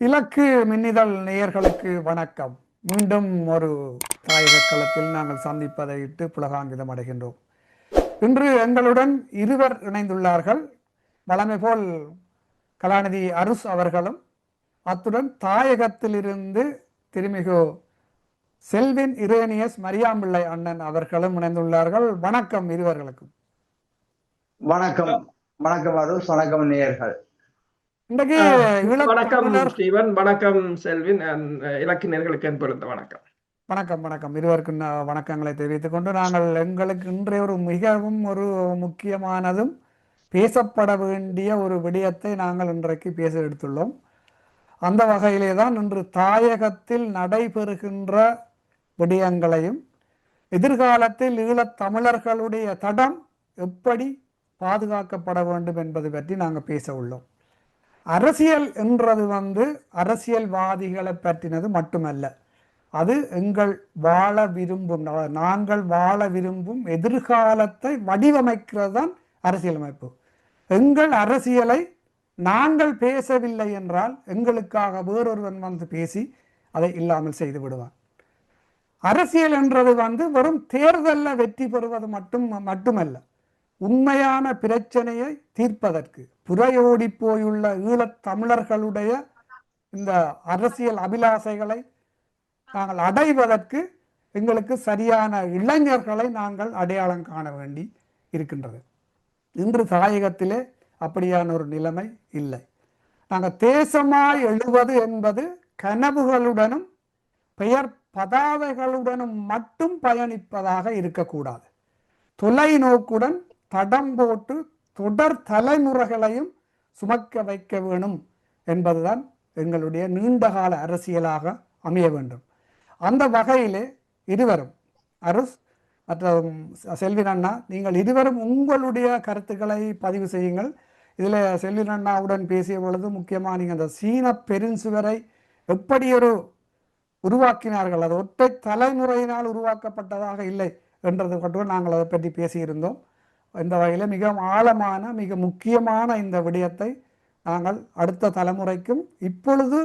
இலக்கு மின்னிதழ் நேயர்களுக்கு வணக்கம். மீண்டும் ஒரு தாயக களத்தில் நாங்கள் சந்திப்பதை இட்டு புலகாங்கிதம் அடைகின்றோம். இன்று எங்களுடன் இருவர் இணைந்துள்ளார்கள். வழமை போல் கலாநிதி அருஸ் அவர்களும், அத்துடன் தாயகத்திலிருந்து திருமிகு செல்வின் இரேனியஸ் மரியாம்பிள்ளை அண்ணன் அவர்களும் இணைந்துள்ளார்கள். வணக்கம் இருவர்களுக்கும். வணக்கம். வணக்கம் அருஸ். வணக்கம் நேயர்கள். இன்றைக்கு வணக்கம் ஸ்டீவன், வணக்கம் செல்வின், இலக்கினர்களுக்கு என்பது வணக்கம். வணக்கம் வணக்கம் இருவருக்கும் வணக்கங்களை தெரிவித்துக் கொண்டு நாங்கள் எங்களுக்கு இன்றைய ஒரு மிகவும் ஒரு முக்கியமானதும் பேசப்பட வேண்டிய ஒரு விடயத்தை நாங்கள் இன்றைக்கு பேச எடுத்துள்ளோம். அந்த வகையிலே தான் இன்று தாயகத்தில் நடைபெறுகின்ற விடயங்களையும் எதிர்காலத்தில் ஈழத் தமிழர்களுடைய தடம் எப்படி பாதுகாக்கப்பட வேண்டும் என்பது பற்றி நாங்கள் பேச உள்ளோம். அரசியல் என்றது அரசியல்வாதிகளை பற்றினது மட்டுமல்ல, அது எங்கள் வாழ விரும்பும், நாங்கள் வாழ விரும்பும் எதிர்காலத்தை வடிவமைக்கிறது தான் அரசியலமைப்பு. எங்கள் அரசியலை நாங்கள் பேசவில்லை என்றால் எங்களுக்காக வேறொருவன் வந்து பேசி அதை இல்லாமல் செய்து விடுவான். அரசியல் என்றது வெறும் தேர்தலில் வெற்றி பெறுவது மட்டுமல்ல, உண்மையான பிரச்சனையை தீர்ப்பதற்கு புறையோடி போயுள்ள ஈழத் தமிழர்களுடைய இந்த அரசியல் அபிலாசைகளை நாங்கள் அடைவதற்கு எங்களுக்கு சரியான இளைஞர்களை நாங்கள் அடையாளம் காண வேண்டி இருக்கின்றது. இன்று தாயகத்திலே அப்படியான ஒரு நிலைமை இல்லை. நாங்கள் தேசமாய் எழுவது என்பது கனவுகளுடனும் பெயர் பதாதைகளுடனும் மட்டும் பயணிப்பதாக இருக்கக்கூடாது. தொலைநோக்குடன் தடம் போட்டு தொடர் தலைமுறைகளையும் சுமக்க வைக்க வேணும் என்பதுதான் எங்களுடைய நீண்டகால அரசியலாக அமைய வேண்டும். அந்த வகையிலே இருவரும், அருஸ் மற்றும் செல்வின் அண்ணா, நீங்கள் இருவரும் உங்களுடைய கருத்துக்களை பதிவு செய்யுங்கள். இதில் செல்வின் அண்ணாவுடன் பேசிய பொழுது முக்கியமாக நீங்கள் அந்த சீன பெருஞ்சுவரை எப்படி ஒரு உருவாக்கினார்கள், அது ஒற்றை தலைமுறையினால் உருவாக்கப்பட்டதாக இல்லை என்றது மட்டும் நாங்கள் அதை பற்றி பேசியிருந்தோம். இந்த வகையில் மிக ஆழமான மிக முக்கியமான இந்த விடயத்தை நாங்கள் அடுத்த தலைமுறைக்கும் இப்பொழுது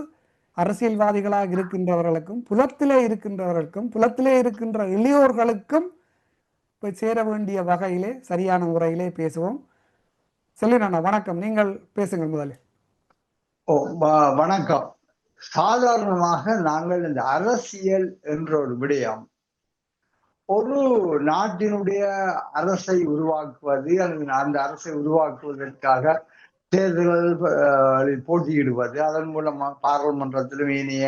அரசியல்வாதிகளாக இருக்கின்றவர்களுக்கும் புலத்திலே இருக்கின்ற இளையோர்களுக்கும் போய் சேர வேண்டிய வகையிலே சரியான முறையிலே பேசுவோம். செல்வினா வணக்கம், நீங்கள் பேசுங்கள் முதலில். வணக்கம். சாதாரணமாக நாங்கள் இந்த அரசியல் என்ற ஒரு விடயம் ஒரு நாட்டினுடைய அரசை உருவாக்குவது, அந்த அரசை உருவாக்குவதற்காக தேர்தல்களில் போட்டியிடுவது, அதன் மூலம் பாராளுமன்றத்திலும் இனிய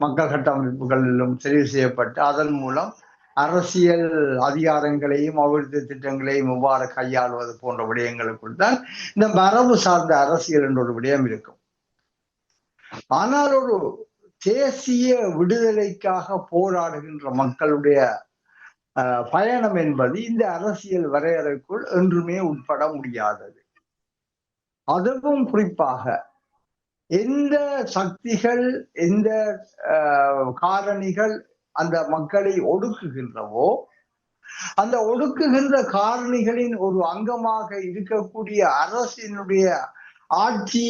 மக்கள் கட்டமைப்புகளிலும் தெரிவு செய்யப்பட்டு அதன் மூலம் அரசியல் அதிகாரங்களையும் அபிவிருத்தி திட்டங்களையும் எவ்வாறு கையாளுவது போன்ற விடயங்களுக்குள் தான் இந்த மரபு சார்ந்த அரசியல் என்ற ஒரு விடயம் இருக்கும். ஆனால் ஒரு தேசிய விடுதலைக்காக போராடுகின்ற மக்களுடைய பயணம் என்பது இந்த அரசியல் வரையறைக்குள் என்றுமே உட்பட முடியாதது. அதுவும் குறிப்பாக எந்த சக்திகள் எந்த காரணிகள் அந்த மக்களை ஒடுக்குகின்றவோ, அந்த ஒடுக்குகின்ற காரணிகளின் ஒரு அங்கமாக இருக்கக்கூடிய அரசினுடைய ஆட்சி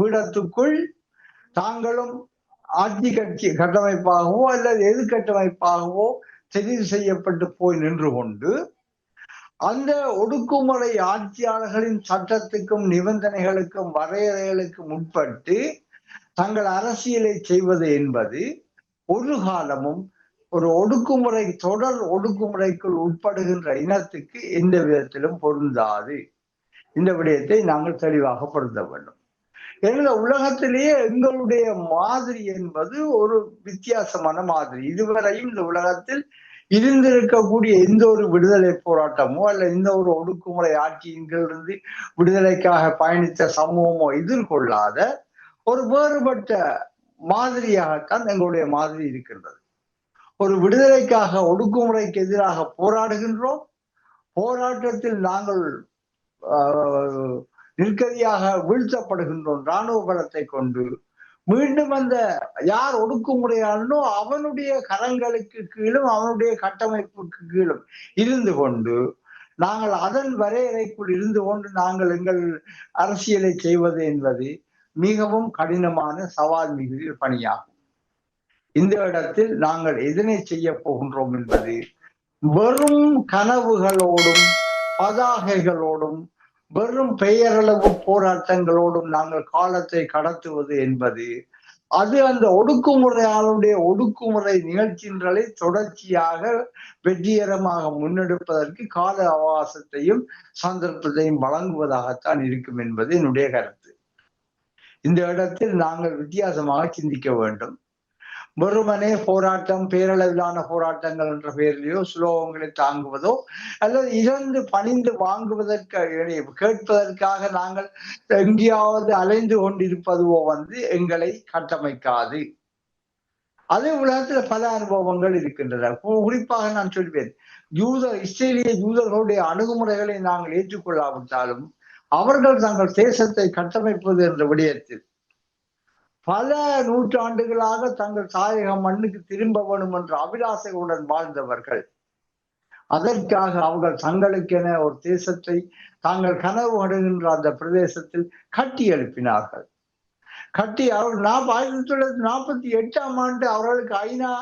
பீடத்துக்குள் தாங்களும் ஆட்சி கட்சி கட்டமைப்பாகவோ அல்லது எதிர்கட்டமைப்பாகவோ தெரிவு செய்யப்பட்டு போய் நின்று கொண்டு அந்த ஒடுக்குமுறை ஆட்சியாளர்களின் சட்டத்துக்கும் நிபந்தனைகளுக்கும் வரையறைகளுக்கும் உட்பட்டு தங்கள் அரசியலை செய்வது என்பது ஒரு காலமும் ஒரு ஒடுக்குமுறை தொடர் ஒடுக்குமுறைக்குள் உட்படுகின்ற இனத்துக்கு எந்த விதத்திலும் பொருந்தாது. இந்த விடயத்தை நாங்கள் தெளிவாக பொருந்த வேண்டும். எனவே உலகத்திலேயே எங்களுடைய மாதிரி என்பது ஒரு வித்தியாசமான மாதிரி. இதுவரையும் இந்த உலகத்தில் இருந்திருக்கக்கூடிய எந்த ஒரு விடுதலை போராட்டமோ அல்ல எந்த ஒரு ஒடுக்குமுறை ஆட்சியின் கீழிருந்து விடுதலைக்காக பயணித்த சமூகமோ எதிர்கொள்ளாத ஒரு வேறுபட்ட மாதிரியாகத்தான் எங்களுடைய மாதிரி இருக்கின்றது. ஒரு விடுதலைக்காக ஒடுக்குமுறைக்கு எதிராக போராடுகின்றோம். போராட்டத்தில் நாங்கள் நிற்கதியாக வீழ்த்தப்படுகின்றோம் இராணுவ பலத்தை கொண்டு. மீண்டும் அந்த யார் ஒடுக்குமுறையானோ அவனுடைய கரங்களுக்கு கீழும் அவனுடைய கட்டமைப்புக்கு கீழும் இருந்து கொண்டு நாங்கள் அதன் வரையறைக்குள் இருந்து கொண்டு நாங்கள் எங்கள் அரசியலை செய்வது என்பது மிகவும் கடினமான சவால் மிகுதி பணியாகும். இந்த இடத்தில் நாங்கள் எதனை செய்ய போகின்றோம் என்பது வெறும் கனவுகளோடும் பதாகைகளோடும் வெறும் பெயரளவு போராட்டங்களோடும் நாங்கள் காலத்தை கடத்துவது என்பது அது அந்த ஒடுக்குமுறையாளுடைய ஒடுக்குமுறை நிகழ்ச்சிகளை தொடர்ச்சியாக வெற்றிகரமாக முன்னெடுப்பதற்கு கால அவகாசத்தையும் சந்தர்ப்பத்தையும் வழங்குவதாகத்தான் இருக்கும் என்பது என்னுடைய கருத்து. இந்த இடத்தில் நாங்கள் வித்தியாசமாக சிந்திக்க வேண்டும். வெறுமனே போராட்டம், பேரளவிலான போராட்டங்கள் என்ற பெயரிலேயோ சுலோகங்களை தாங்குவதோ அல்லது இறந்து பணிந்து வாங்குவதற்கு கேட்பதற்காக நாங்கள் எங்கேயாவது அலைந்து கொண்டிருப்பதுவோ எங்களை கட்டமைக்காது. அதே உலகத்துல பல அனுபவங்கள் இருக்கின்றன. குறிப்பாக நான் சொல்வேன், இஸ்ரேலிய யூதர்களுடைய அணுகுமுறைகளை நாங்கள் ஏற்றுக்கொள்ளாவிட்டாலும் அவர்கள் தங்கள் தேசத்தை கட்டமைப்பது என்ற விடயத்தில் பல நூற்றாண்டுகளாக தங்கள் தாயக மண்ணுக்கு திரும்ப வேணும் என்ற அபிலாசைகளுடன் வாழ்ந்தவர்கள். அதற்காக அவர்கள் தங்களுக்கென ஒரு தேசத்தை தாங்கள் கனவு அடைகின்ற அந்த பிரதேசத்தில் கட்டி எழுப்பினார்கள். கட்டி அவர்கள் 1948 அவர்களுக்கு ஐநா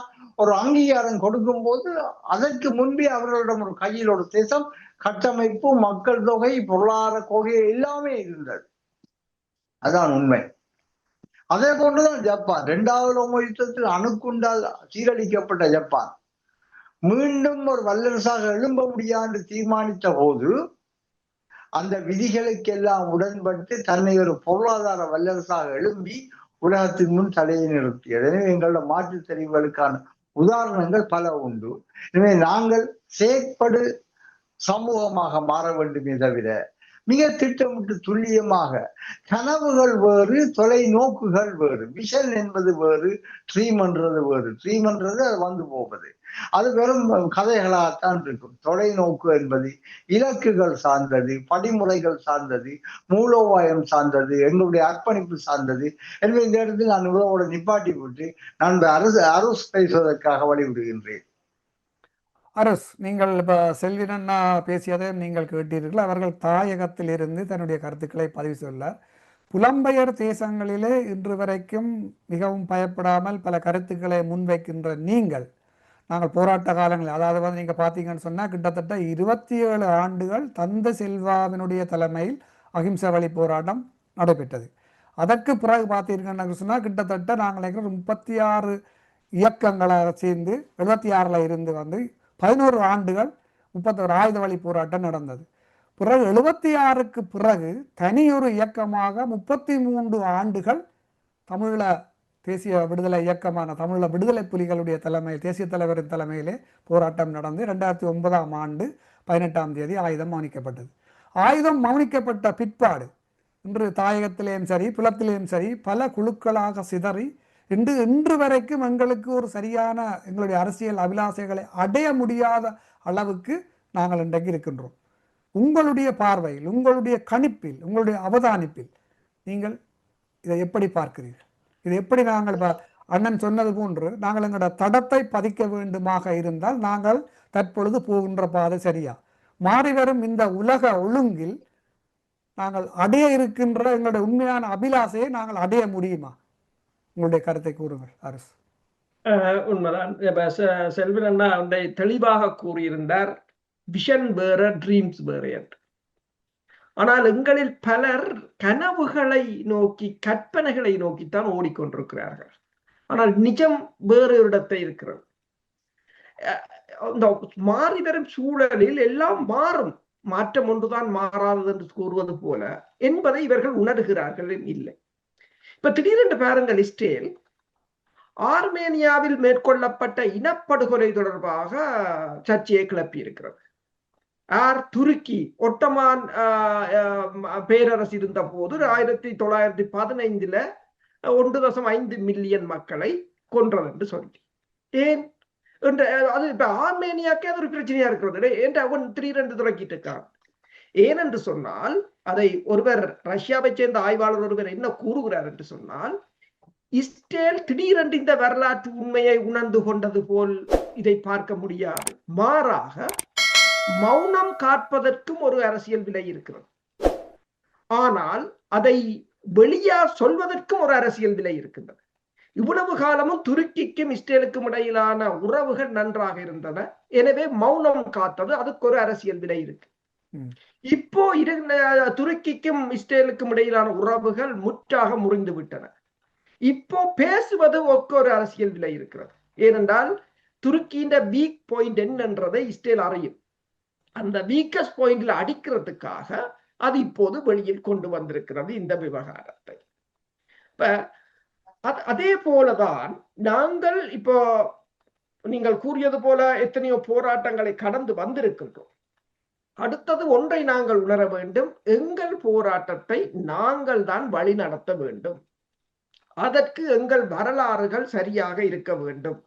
ஒரு அங்கீகாரம் கொடுக்கும் போது அதற்கு முன்பே அவர்களிடம் ஒரு கையில் ஒரு தேசம், கட்டமைப்பு, மக்கள் தொகை, பொருளாதார கொள்கை எல்லாமே இருந்தது. அதான் உண்மை. அதே போன்றுதான் ஜப்பான். 2வது உலக யுத்தத்தில் அணுக்குண்டால் சீரழிக்கப்பட்ட ஜப்பான் மீண்டும் ஒரு வல்லரசாக எழும்ப முடியாது தீர்மானித்த போது அந்த விதிகளுக்கெல்லாம் உடன்பட்டு தன்னை ஒரு பொருளாதார வல்லரசாக எழும்பி உலகத்தின் முன் தலையை நிறுத்தியது. எனவே எங்களோட மாற்றுத் தெரிவுகளுக்கான உதாரணங்கள் பல உண்டு. எனவே நாங்கள் செயற்படு சமூகமாக மாற வேண்டுமே தவிர மிக திட்டமிட்டு துல்லியமாக கனவுகள் வேறு, தொலைநோக்குகள் வேறு. விஷன் என்பது வேறு, ட்ரீம் என்றது வேறு. ட்ரீம் என்றது அது வந்து போவது, அது வெறும் கதைகளாகத்தான் இருக்கும். தொலைநோக்கு என்பது இலக்குகள் சார்ந்தது, படிமுறைகள் சார்ந்தது, மூலோபாயம் சார்ந்தது, எங்களுடைய அர்ப்பணிப்பு சார்ந்தது. எனவே இந்த இடத்தில் நான் உறவோட நிப்பாட்டி விட்டு நான் அரசு பேசுவதற்காக வழிவிடுகின்றேன். அரஸ், நீங்கள் இப்போ செல்வின் அண்ணா பேசியதை நீங்கள் கேட்டீர்கள். அவர்கள் தாயகத்தில் இருந்து தன்னுடைய கருத்துக்களை பதிவு சொல்ல, புலம்பெயர் தேசங்களிலே இன்று வரைக்கும் மிகவும் பயப்படாமல் பல கருத்துக்களை முன்வைக்கின்ற நீங்கள், நாங்கள் போராட்ட காலங்கள், அதாவது நீங்கள் பார்த்தீங்கன்னு சொன்னால் கிட்டத்தட்ட 27 ஆண்டுகள் தந்த செல்வாவினுடைய தலைமையில் அகிம்சை வழி போராட்டம் நடைபெற்றது. அதற்கு பிறகு பார்த்தீங்கன்னு சொன்னால் கிட்டத்தட்ட நாங்கள் 36 இயக்கங்களாக சேர்ந்து 76 இருந்து 11 ஆண்டுகள் 31 ஆயுத வழி போராட்டம் நடந்தது. பிறகு 76க்கு பிறகு தனியொரு இயக்கமாக 33 ஆண்டுகள் தமிழ தேசிய விடுதலை இயக்கமான தமிழ விடுதலை புலிகளுடைய தலைமையில், தேசிய தலைவரின் தலைமையிலே போராட்டம் நடந்து 2009ஆம் ஆண்டு 18ஆம் தேதி ஆயுதம் மௌனிக்கப்பட்டது. ஆயுதம் மௌனிக்கப்பட்ட பிற்பாடு இன்று தாயகத்திலேயும் சரி புலத்திலேயும் சரி பல குழுக்களாக சிதறி இன்று வரைக்கும் எங்களுக்கு ஒரு சரியான எங்களுடைய அரசியல் அபிலாசைகளை அடைய முடியாத அளவுக்கு நாங்கள் இன்றைக்கு இருக்கின்றோம். உங்களுடைய பார்வையில், உங்களுடைய கணிப்பில், உங்களுடைய அவதானிப்பில் நீங்கள் இதை எப்படி பார்க்கிறீர்கள்? இது எப்படி நாங்கள் அண்ணன் சொன்னது போன்று நாங்கள் எங்களோட தடத்தை பதிக்க வேண்டுமாக இருந்தால் நாங்கள் தற்பொழுது போகின்ற பாதை சரியா? மாறி வரும் இந்த உலக ஒழுங்கில் நாங்கள் அடைய இருக்கின்ற எங்களுடைய உண்மையான அபிலாசையை நாங்கள் அடைய முடியுமா? உங்களுடைய கருத்தை கூறுங்கள் அரசு. உண்மைதான். செல்வன் அண்ணா அவனை தெளிவாக கூறியிருந்தார், விஷன் வேற, ட்ரீம்ஸ் வேற என்று. ஆனால் எங்களில் பலர் கனவுகளை நோக்கி, கற்பனைகளை நோக்கித்தான் ஓடிக்கொண்டிருக்கிறார்கள். ஆனால் நிஜம் வேறு இடத்தை இருக்கிறது. இந்த மாறி வரும் சூழலில் எல்லாம் மாறும், மாற்றம் ஒன்றுதான் மாறாதது என்று கூறுவது போல என்பதை இவர்கள் உணர்கிறார்கள் இல்லை. இப்ப திடீரென்று பாருங்கள், இஸ்ரேல் ஆர்மேனியாவில் மேற்கொள்ளப்பட்ட இனப்படுகொலை தொடர்பாக சர்ச்சையை கிளப்பி இருக்கிறது. துருக்கி ஒட்டமான் பேரரசு இருந்த போது 1915 1.5 மில்லியன் மக்களை கொன்றது என்று சொல்லி, ஏன் அது இப்ப ஆர்மேனியாக்கே அது ஒரு பிரச்சனையா இருக்கிறது. ஏன் அவன் திடீரென்று துறக்கிட்டு இருக்கான்? ஏனென்று சொன்னால், அதை ஒருவர், ரஷ்யாவை சேர்ந்த ஆய்வாளர் ஒருவர் என்ன கூறுகிறார் என்று சொன்னால், இஸ்ரேல் திடீரென்று இந்த வரலாற்று உண்மையை உணர்ந்து கொண்டது போல் இதை பார்க்க முடியாது. மாறாக மௌனம் காப்பதற்கும் ஒரு அரசியல் விலை இருக்கிறது. ஆனால் அதை வெளியா சொல்வதற்கும் ஒரு அரசியல் விலை இருக்கின்றது. இவ்வளவு காலமும் துருக்கிக்கும் இஸ்ரேலுக்கும் இடையிலான உறவுகள் நன்றாக இருந்தன. எனவே மௌனம் காத்தது, அதுக்கு ஒரு அரசியல் விலை இருக்கு. இப்போ துருக்கிக்கும் இஸ்ரேலுக்கும் இடையிலான உறவுகள் முற்றாக முறிந்து விட்டன. இப்போ பேசுவது ஒரு அரசியல் விலை இருக்கிறது. ஏனென்றால் துருக்கியின் வீக் பாயிண்ட் என்னன்றதை இஸ்ரேல் அறியும். அந்த வீக்கஸ்ட் பாயிண்ட்ல அடிக்கிறதுக்காக அது இப்போது வெளியில் கொண்டு வந்திருக்கிறது இந்த விவகாரத்தை. அதே போலதான் நாங்கள் இப்போ நீங்கள் கூறியது போல எத்தனையோ போராட்டங்களை கடந்து வந்திருக்கின்றோம். அடுத்தது ஒன்றை நாங்கள் உணர வேண்டும், எங்கள் போராட்டத்தை நாங்கள் தான் வழி நடத்த வேண்டும். அதற்கு எங்கள் வரலாறுகள் சரியாக இருக்க வேண்டும்.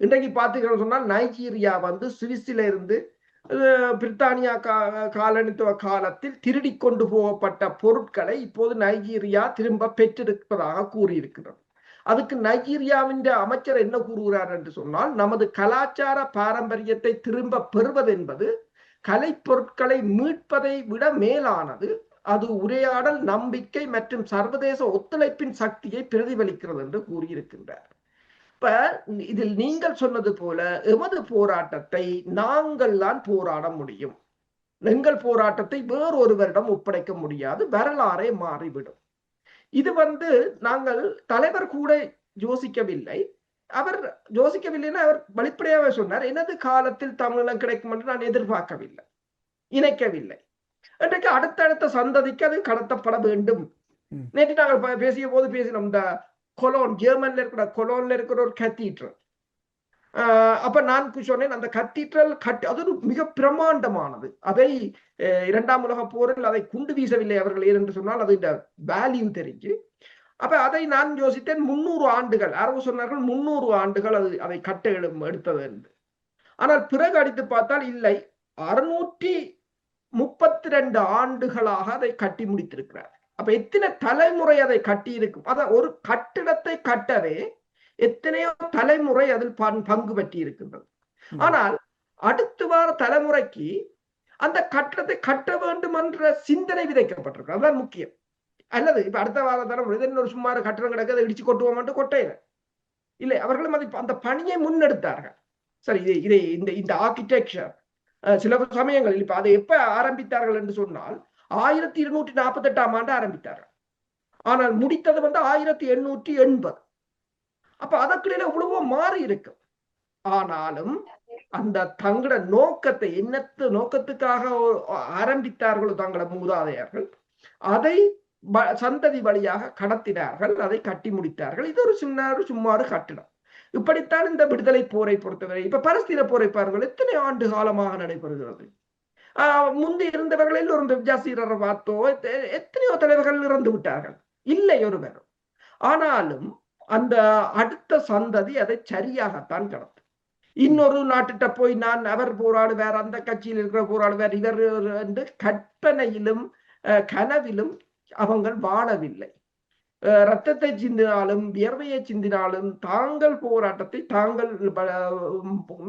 இன்றைக்கு பார்த்தீங்கன்னு சொன்னால் நைஜீரியா சுவிஸில இருந்து பிரித்தானியா காலனித்துவ காலத்தில் திருடி கொண்டு போகப்பட்ட பொருட்களை இப்போது நைஜீரியா திரும்ப பெற்றிருப்பதாக கூறியிருக்கிறது. அதுக்கு நைஜீரியாவின் அமைச்சர் என்ன கூறுகிறார் என்று சொன்னால், நமது கலாச்சார பாரம்பரியத்தை திரும்ப பெறுவது என்பது கலைப்பொருட்களை மீட்பதை விட மேலானது. அது உரையாடல், நம்பிக்கை மற்றும் சர்வதேச ஒத்துழைப்பின் சக்தியை பிரதிபலிக்கிறது என்று கூறியிருக்கின்றார். இப்ப இதில் நீங்கள் சொன்னது போல எமது போராட்டத்தை நாங்கள் தான் போராட முடியும். எங்கள் போராட்டத்தை வேறொருவரிடம் ஒப்படைக்க முடியாது, வரலாறே மாறிவிடும். இது நாங்கள் தலைவர் கூட யோசிக்கவில்லை. அவர் யோசிக்கவில்லைன்னா அவர் வெளிப்படையாக சொன்னார், எனது காலத்தில் தமிழீழம் கிடைக்கும் என்று நான் எதிர்பார்க்கவில்லை, இணைக்கவில்லை. இன்றைக்கு அடுத்தடுத்த சந்ததிக்கு அது கடத்தப்பட வேண்டும். நேற்று நாங்கள் பேசிய போது பேசினோம், இந்த கொலோன், ஜெர்மன்ல இருக்கிற கொலோன்ல இருக்கிற ஒரு கத்தீட்ரல். அப்ப நான் சொன்னேன், அந்த கத்தீட்ரல் அது ஒரு மிக பிரமாண்டமானது. அதை 2ஆம் உலக போரில் அதை குண்டு வீசவில்லை அவர்கள், ஏனென்று சொன்னால் அது இந்த வேல்யூ தெரிஞ்சு. அப்ப அதை நான் யோசித்தேன், 300 ஆண்டுகள், அரபு சொன்னார்கள் 300 ஆண்டுகள் அதை கட்ட எடுத்தது என்று. ஆனால் பிறகு அடித்து பார்த்தால் இல்லை, 632 ஆண்டுகளாக அதை கட்டி முடித்திருக்கிறார். அப்ப எத்தனை தலைமுறை அதை கட்டி இருக்கும். அத ஒரு கட்டிடத்தை கட்டவே எத்தனையோ தலைமுறை அதில் பங்கு பற்றி இருக்கின்றது. ஆனால் அடுத்து வார தலைமுறைக்கு அந்த கட்டடத்தை கட்ட வேண்டும் என்ற சிந்தனை விதைக்கப்பட்டிருக்கு. அதுதான் முக்கியம். அல்லது இப்ப அடுத்த வார தலைமுறை ஒரு சுமார் கட்டடம் கிடக்க இடிச்சு கொட்டுவோம் கொட்டையில இல்லை, அவர்களும் அந்த பணியை முன்னெடுத்தார்கள். சரி, இதை இந்த ஆர்கிடெக்சர் சில சமயங்களில் இப்ப அதை எப்ப ஆரம்பித்தார்கள் என்று சொன்னால் 1248ஆம் ஆண்டு ஆரம்பித்தார்கள். ஆனால் முடித்தது 1880. அப்ப அதற்குள்ள எவ்வளவோ மாறி இருக்கு. ஆனாலும் அந்த தங்கள நோக்கத்தை, என்னத்து நோக்கத்துக்காக ஆரம்பித்தார்களோ தங்கள மூதாதையர்கள், அதை சந்ததி வழியாக கடத்தினார்கள், அதை கட்டி முடித்தார்கள். இது ஒரு சும்மாறு கட்டிடம். இப்படித்தான் இந்த விடுதலை போரை பொறுத்தவரை. இப்ப பலஸ்தீன போரை பாருங்கள், எத்தனை ஆண்டு காலமாக நடைபெறுகிறது. முந்தி இருந்தவர்களில் ஒரு ஜாசீரரை பார்த்தோ எத்தனையோ தலைவர்கள் இறந்து விட்டார்கள், இல்லை ஒருவர். ஆனாலும் அந்த அடுத்த சந்ததி அதை சரியாகத்தான் கடத்தும். இன்னொரு நாட்டிட்ட போய் நான் அவர் போராடுவார், அந்த கட்சியில் இருக்கிற போராடுவார், இவர் என்று கற்பனையிலும் கனவிலும் அவங்கள் வாழவில்லை. ரத்தத்தை சிந்தினாலும் வியர்வையை சிந்தினாலும் தாங்கள் போராட்டத்தை தாங்கள்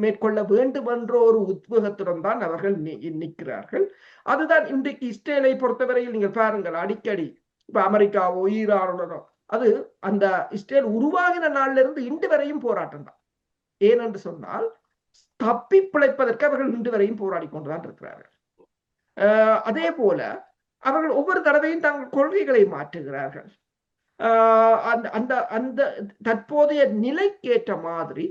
மேற்கொள்ள வேண்டும் என்ற ஒரு உத்வேகத்துடன் தான் அவர்கள் நிற்கிறார்கள். அதுதான் இன்றைக்கு இஸ்ரேலை பொறுத்தவரையில் நீங்கள் பாருங்கள், அடிக்கடி இப்ப அமெரிக்காவோ ஈரானோ அது அந்த இஸ்ரேல் உருவாகின நாளில இருந்து இன்று வரையும் போராட்டம் தான். ஏனென்று சொன்னால் தப்பி பிழைப்பதற்கு அவர்கள் இன்று வரையும் போராடி கொண்டுதான் இருக்கிறார்கள். அதே போல அவர்கள் ஒவ்வொரு தடவையும் தங்கள் கொள்கைகளை மாற்றுகிறார்கள். அந்த அந்த தற்போதைய நிலைக்கேற்ற மாதிரி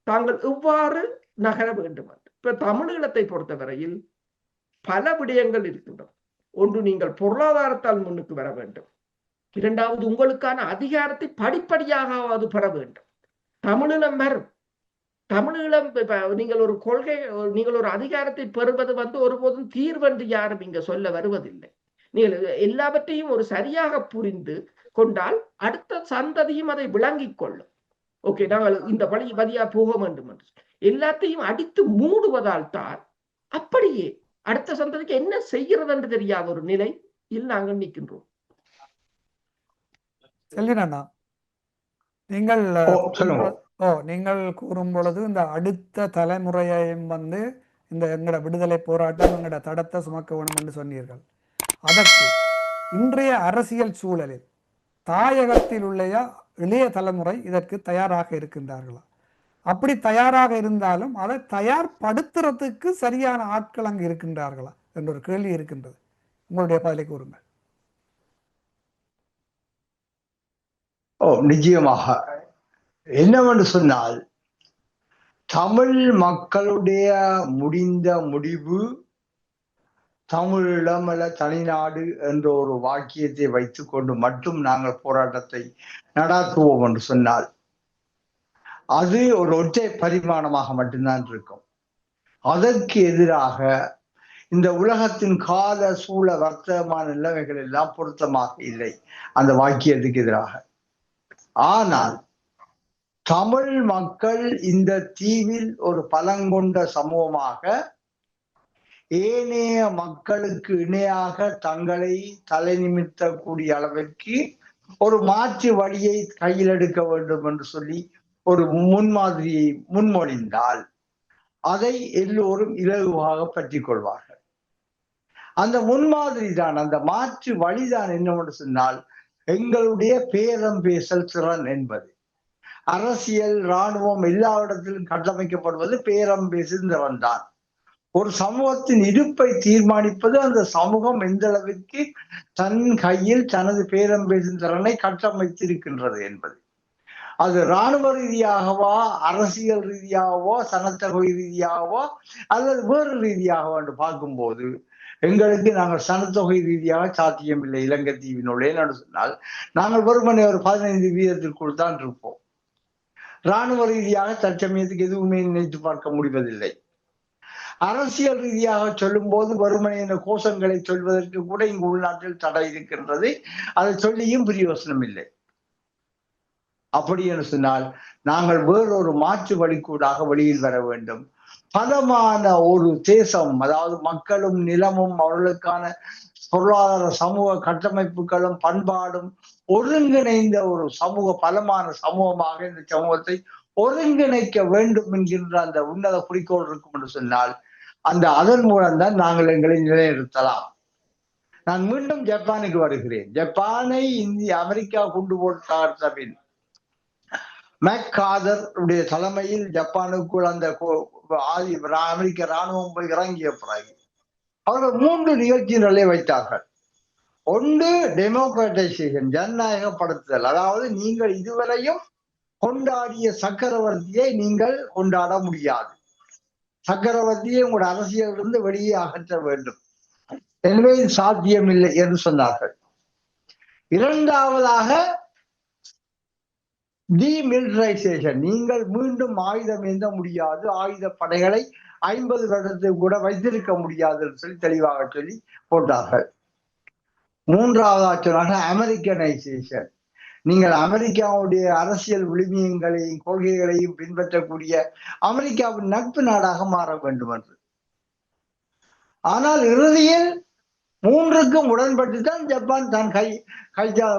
தாங்கள் எவ்வாறு நகர வேண்டும். இப்ப தமிழீழத்தை பொறுத்தவரையில் பல விடயங்கள் இருக்கின்றன. ஒன்று, நீங்கள் பொருளாதாரத்தால் முன்னுக்கு வர வேண்டும். இரண்டாவது, உங்களுக்கான அதிகாரத்தை படிப்படியாக அது பெற வேண்டும். தமிழீழம் வரும். தமிழீழம் நீங்கள் ஒரு கொள்கை, நீங்கள் ஒரு அதிகாரத்தை பெறுவது ஒருபோதும் தீர்வென்று யாரும் இங்க சொல்ல வருவதில்லை. நீங்கள் எல்லாவற்றையும் ஒரு சரியாக புரிந்து கொண்டால் அடுத்த சந்ததியும் அதை விளங்கிக் கொள்ளும். ஓகே, நாங்கள் இந்த வழியா போக வேண்டும் என்று எல்லாத்தையும் அடித்து மூடுவதால் தான் அப்படியே அடுத்த சந்ததிக்கு என்ன செய்கிறது என்று தெரியாத ஒரு நிலையில் நாங்கள் நிற்கின்றோம். செல்வினா, நீங்கள் கூறும் பொழுது இந்த அடுத்த தலைமுறையையும் இந்த எங்களோட விடுதலை போராட்டம் எங்களோட தடத்தை சுமக்க வேண்டும் என்று சொன்னீர்கள். அதற்கு இன்றைய அரசியல் சூழலில் தாயகத்தில் உள்ள இளைய தலைமுறை இதற்கு தயாராக இருக்கின்றார்களா? அப்படி தயாராக இருந்தாலும் அதை தயார்படுத்துறதுக்கு சரியான ஆட்கள் அங்கு இருக்கின்றார்களா என்ற ஒரு கேள்வி இருக்கின்றது. உங்களுடைய பதிலை கூறுங்கள். நிச்சயமாக என்னவென்று சொன்னால், தமிழ் மக்களுடைய முடிந்த முடிவு தமிழீழம் அல்ல தனிநாடு என்ற ஒரு வாக்கியத்தை வைத்துக் கொண்டு மட்டும் நாங்கள் போராட்டத்தை நடாத்துவோம் என்று சொன்னால் அது ஒரு ஒற்றை பரிமாணமாக மட்டும்தான் இருக்கும். அதற்கு எதிராக இந்த உலகத்தின் கால சூழ வர்த்தமான நிலைமைகள் எல்லாம் பொருத்தமாக இல்லை அந்த வாக்கியத்துக்கு எதிராக. ஆனால் தமிழ் மக்கள் இந்த தீவில் ஒரு பலங்கொண்ட சமூகமாக ஏனைய மக்களுக்கு இணையாக தங்களை தலை நிமிர்த்தக்கூடிய அளவிற்கு ஒரு மாற்று வழியை கையில் எடுக்க வேண்டும் என்று சொல்லி ஒரு முன்மாதிரியை முன்மொழிந்தால் அதை எல்லோரும் இலகுவாக பற்றி கொள்வார்கள். அந்த முன்மாதிரி தான், அந்த மாற்று வழிதான் என்னவென்று சொன்னால் எங்களுடைய பேரம் பேசல் திறன் என்பது. அரசியல், இராணுவம் எல்லா இடத்திலும் கட்டமைக்கப்படுவது பேரம் பேசும் திறன் தான். ஒரு சமூகத்தின் இருப்பை தீர்மானிப்பது அந்த சமூகம் எந்த அளவிற்கு தன் கையில் தனது பேரம் பேசும் திறனை கட்டமைத்திருக்கின்றது என்பது. அது இராணுவ ரீதியாகவோ, அரசியல் ரீதியாகவோ, சனத்தொகை ரீதியாகவோ அல்லது வேறு ரீதியாகவோ என்று பார்க்கும்போது எங்களுக்கு நாங்கள் சனத்தொகை ரீதியாக சாத்தியமில்லை. இலங்கை தீவினுள்ளே என்று சொன்னால் நாங்கள் வெறுமனே ஒரு 15% தான் இருப்போம். இராணுவ ரீதியாக தற்சமயத்துக்கு எதுவுமே நினைத்து பார்க்க முடிவதில்லை. அரசியல் ரீதியாக சொல்லும் போது வெறுமனே என்ற கோஷங்களை சொல்வதற்கு கூட இங்கு உள்நாட்டில் தடை இருக்கின்றது. அதை சொல்லியும் பிரயோசனம் இல்லை. அப்படி என்று சொன்னால் நாங்கள் வேறொரு மாற்று வழிக்கூடாக வெளியில் வர வேண்டும். பலமான ஒரு தேசம், அதாவது மக்களும் நிலமும் அவர்களுக்கான பொருளாதார சமூக கட்டமைப்புகளும் பண்பாடும் ஒருங்கிணைந்த ஒரு சமூக பலமான சமூகமாக இந்த சமூகத்தை ஒருங்கிணைக்க வேண்டும் என்கின்ற அந்த உன்னத குறிக்கோள் இருக்கும் என்று சொன்னால் அதன் மூலம்தான் நாங்கள் எங்களை நிலைநிறுத்தலாம். நான் மீண்டும் ஜப்பானுக்கு வருகிறேன். ஜப்பானை அமெரிக்கா கொண்டு போட்ட பின் மெக்காதர் உடைய தலைமையில் ஜப்பானுக்குள் அந்த அமெரிக்க இராணுவம் போய் இறங்கிய பிறகு அவர்கள் 3 நிகழ்ச்சிகளை வைத்தார்கள். ஒன்று டெமோக்ராட்டைசேஷன், ஜனநாயகப்படுத்துதல். அதாவது நீங்கள் இதுவரையும் கொண்டாடிய சக்கரவர்த்தியை நீங்கள் கொண்டாட முடியாது. சக்கரவர்த்தியை உங்களுடைய அரசியலிருந்து வெளியே அகற்ற வேண்டும். எனவே இது சாத்தியமில்லை என்று சொன்னார்கள். இரண்டாவதாக டிமிலிட்டரைசேஷன், நீங்கள் மீண்டும் ஆயுதம் ஏந்த முடியாது, ஆயுத படைகளை 50 வருடத்துக்கு கூட வைத்திருக்க முடியாது என்று சொல்லி தெளிவாக சொல்லி போட்டார்கள். மூன்றாவதாக சொன்னாங்க அமெரிக்கனைசேஷன், நீங்கள் அமெரிக்காவுடைய அரசியல் விழுமியங்களையும் கொள்கைகளையும் பின்பற்றக்கூடிய அமெரிக்காவின் நட்பு நாடாக மாற வேண்டும் என்று. ஆனால் இறுதியில் 3க்கும் உடன்பட்டுதான் ஜப்பான் தான்